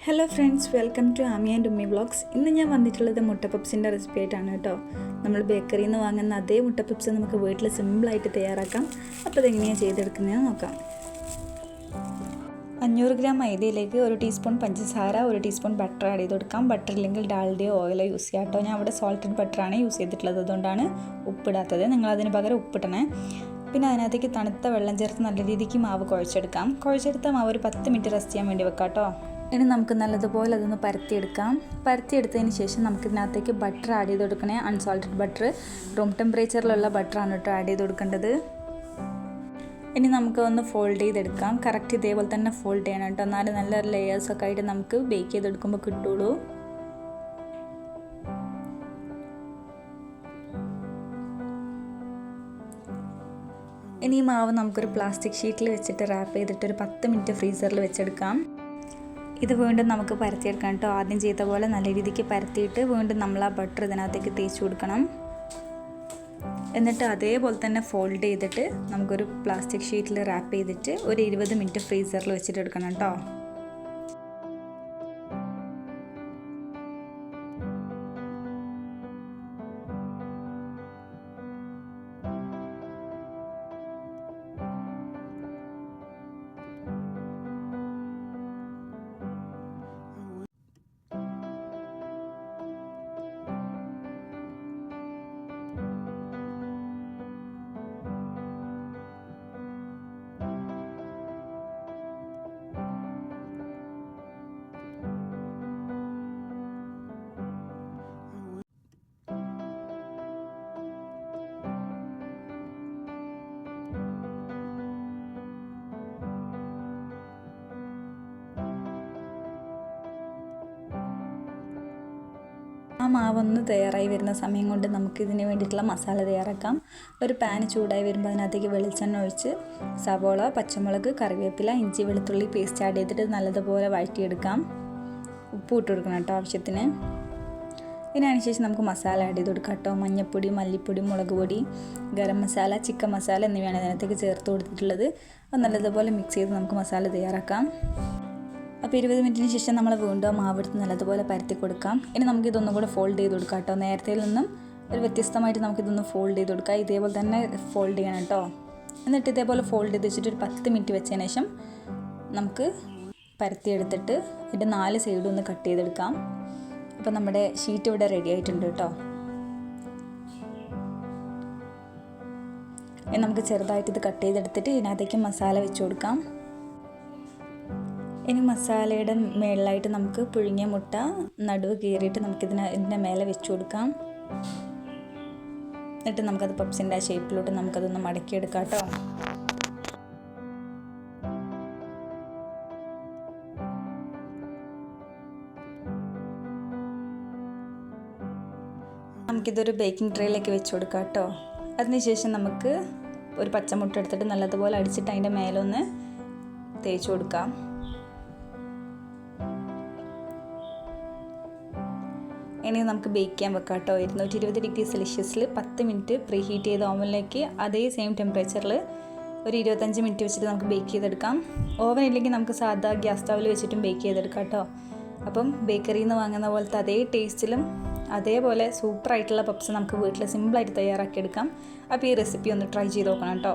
Hello friends, welcome to Aami and Ummi vlogs. ഇന്ന് ഞാൻ വന്നിട്ടുള്ളത് മുട്ട പപ്സിൻ്റെ റെസിപ്പി ആയിട്ടാണ് കേട്ടോ. നമ്മൾ ബേക്കറിയിൽ നിന്ന് വാങ്ങുന്ന അതേ മുട്ട പപ്സ് നമുക്ക് വീട്ടിൽ സിമ്പിളായിട്ട് തയ്യാറാക്കാം. അപ്പോൾ അതെങ്ങനെയാണ് ചെയ്തെടുക്കുന്നതെന്ന് നോക്കാം. 500 ഗ്രാം മൈദയിലേക്ക് 1 ടീസ്പൂൺ പഞ്ചസാര, 1 ടീസ്പൂൺ ബട്ടർ ആഡ് ചെയ്ത് കൊടുക്കാം. ബട്ടർ ഇല്ലെങ്കിൽ ഡാൽഡയോ ഓയിലോ യൂസ് ചെയ്യാം കേട്ടോ. ഞാൻ അവിടെ സോൾട്ടഡ് ബട്ടറാണ് യൂസ് ചെയ്തിട്ടുള്ളത്, അതുകൊണ്ടാണ് ഉപ്പിടാത്തത്. നിങ്ങൾ അതിന് പകരം ഉപ്പിടണേ. പിന്നെ അതിനകത്തേക്ക് തണുത്ത വെള്ളം ചേർത്ത് നല്ല രീതിക്ക് മാവ് കുഴച്ചെടുക്കാം. കുഴച്ചെടുത്ത മാവ് ഒരു 10 മിനിറ്റ് റെസ്റ്റ് ചെയ്യാൻ വേണ്ടി വെക്കാം കേട്ടോ. ഇനി നമുക്ക് നല്ലതുപോലെ അതൊന്ന് പരത്തിയെടുക്കാം. പരത്തിയെടുത്തതിന് ശേഷം നമുക്കിതിനകത്തേക്ക് ബട്ടർ ആഡ് ചെയ്ത് കൊടുക്കണേ. അൺസോൾട്ടഡ് ബട്ടർ, റൂം ടെമ്പറേച്ചറിലുള്ള ബട്ടറാണ് കേട്ടോ ആഡ് ചെയ്ത് കൊടുക്കേണ്ടത്. ഇനി നമുക്ക് ഒന്ന് ഫോൾഡ് ചെയ്തെടുക്കാം. കറക്റ്റ് ഇതേപോലെ തന്നെ ഫോൾഡ് ചെയ്യണം കേട്ടോ, എന്നാലും നല്ല ലെയേഴ്സൊക്കെ ആയിട്ട് നമുക്ക് ബേക്ക് ചെയ്തെടുക്കുമ്പോൾ കിട്ടുള്ളൂ. ഇനി ഈ മാവ് നമുക്കൊരു പ്ലാസ്റ്റിക് ഷീറ്റിൽ വെച്ചിട്ട് റാപ്പ് ചെയ്തിട്ട് ഒരു 10 മിനിറ്റ് ഫ്രീസറിൽ വെച്ചെടുക്കാം. ഇത് വീണ്ടും നമുക്ക് പരത്തിയെടുക്കാം കേട്ടോ. ആദ്യം ചെയ്ത പോലെ നല്ല രീതിക്ക് പരത്തിയിട്ട് വീണ്ടും നമ്മൾ ആ ബട്ടർ ഇതിനകത്തേക്ക് തേച്ച് കൊടുക്കണം. എന്നിട്ട് അതേപോലെ തന്നെ ഫോൾഡ് ചെയ്തിട്ട് നമുക്കൊരു പ്ലാസ്റ്റിക് ഷീറ്റിൽ റാപ്പ് ചെയ്തിട്ട് ഒരു 20 മിനിറ്റ് ഫ്രീസറിൽ വെച്ചിട്ട് എടുക്കണം കേട്ടോ. ആ മാവൊന്ന് തയ്യാറായി വരുന്ന സമയം കൊണ്ട് നമുക്ക് ഇതിന് വേണ്ടിയിട്ടുള്ള മസാല തയ്യാറാക്കാം. ഒരു പാൻ ചൂടായി വരുമ്പോൾ അതിനകത്തേക്ക് വെളിച്ചെണ്ണ ഒഴിച്ച് സവോള, പച്ചമുളക്, കറിവേപ്പില, ഇഞ്ചി വെളുത്തുള്ളി പേസ്റ്റ് ആഡ് ചെയ്തിട്ട് നല്ലതുപോലെ വഴറ്റിയെടുക്കാം. ഉപ്പ് ഇട്ട് കൊടുക്കണം കേട്ടോ ആവശ്യത്തിന്. ഇതിനു ശേഷം നമുക്ക് മസാല ആഡ് ചെയ്ത് കൊടുക്കാം കേട്ടോ. മഞ്ഞൾപ്പൊടി, മല്ലിപ്പൊടി, മുളക് പൊടി, ഗരം മസാല, ചിക്കൻ മസാല എന്നിവയാണ് ഇതിനകത്തേക്ക് ചേർത്ത് കൊടുത്തിട്ടുള്ളത്. അത് നല്ലതുപോലെ മിക്സ് ചെയ്ത് നമുക്ക് മസാല തയ്യാറാക്കാം. അപ്പോൾ 20 മിനിറ്റിന് ശേഷം നമ്മൾ വീണ്ടും മാവെടുത്ത് നല്ലതുപോലെ പരത്തി കൊടുക്കാം. ഇനി നമുക്കിതൊന്നും കൂടെ ഫോൾഡ് ചെയ്ത് കൊടുക്കാം കേട്ടോ. നേരത്തെ നിന്നും ഒരു വ്യത്യസ്തമായിട്ട് നമുക്കിതൊന്ന് ഫോൾഡ് ചെയ്ത് കൊടുക്കാം. ഇതേപോലെ തന്നെ ഫോൾഡ് ചെയ്യണം കേട്ടോ. എന്നിട്ട് ഇതേപോലെ ഫോൾഡ് ചെയ്ത് വെച്ചിട്ട് ഒരു 10 മിനിറ്റ് വെച്ചതിന് ശേഷം നമുക്ക് പരത്തിയെടുത്തിട്ട് ഇതിൻ്റെ 4 സൈഡും ഒന്ന് കട്ട് ചെയ്തെടുക്കാം. അപ്പോൾ നമ്മുടെ ഷീറ്റ് ഇവിടെ റെഡി ആയിട്ടുണ്ട് കേട്ടോ. ഇനി നമുക്ക് ചെറുതായിട്ട് ഇത് കട്ട് ചെയ്തെടുത്തിട്ട് ഇതിനകത്തേക്ക് മസാല വെച്ച് കൊടുക്കാം. ഇനി മസാലയുടെ മേളിലായിട്ട് നമുക്ക് പുഴുങ്ങിയ മുട്ട നടുവ് കീറിയിട്ട് ഇതിൻ്റെ മേലെ വെച്ച് കൊടുക്കാം. എന്നിട്ട് നമുക്കത് പപ്സിൻ്റെ ആ ഷേപ്പിലോട്ട് നമുക്കതൊന്ന് മടക്കിയെടുക്കാം കേട്ടോ. നമുക്കിതൊരു ബേക്കിംഗ് ട്രേയിലേക്ക് വെച്ച് കൊടുക്കാം കേട്ടോ. അതിനുശേഷം നമുക്ക് ഒരു പച്ചമുട്ട എടുത്തിട്ട് നല്ലതുപോലെ അടിച്ചിട്ട് അതിൻ്റെ മേലൊന്ന് തേച്ച് കൊടുക്കാം. ഇനി നമുക്ക് ബേക്ക് ചെയ്യാൻ വെക്കാം കേട്ടോ. 220 ഡിഗ്രി സെൽഷ്യസിൽ 10 മിനിറ്റ് പ്രീ ഹീറ്റ് ചെയ്ത ഓവനിലേക്ക് അതേ സെയിം ടെമ്പറേച്ചറിൽ ഒരു 25 മിനിറ്റ് വെച്ചിട്ട് നമുക്ക് ബേക്ക് ചെയ്തെടുക്കാം. ഓവൻ ഇല്ലെങ്കിൽ നമുക്ക് സാധാ ഗ്യാസ് സ്റ്റൗവിൽ വെച്ചിട്ടും ബേക്ക് ചെയ്തെടുക്കാം കേട്ടോ. അപ്പം ബേക്കറിയിൽ നിന്ന് വാങ്ങുന്ന പോലത്തെ അതേ ടേസ്റ്റിലും അതേപോലെ സൂപ്പറായിട്ടുള്ള പപ്സ് നമുക്ക് വീട്ടിൽ സിമ്പിളായിട്ട് തയ്യാറാക്കിയെടുക്കാം. അപ്പോൾ ഈ റെസിപ്പി ഒന്ന് ട്രൈ ചെയ്ത് നോക്കണം കേട്ടോ.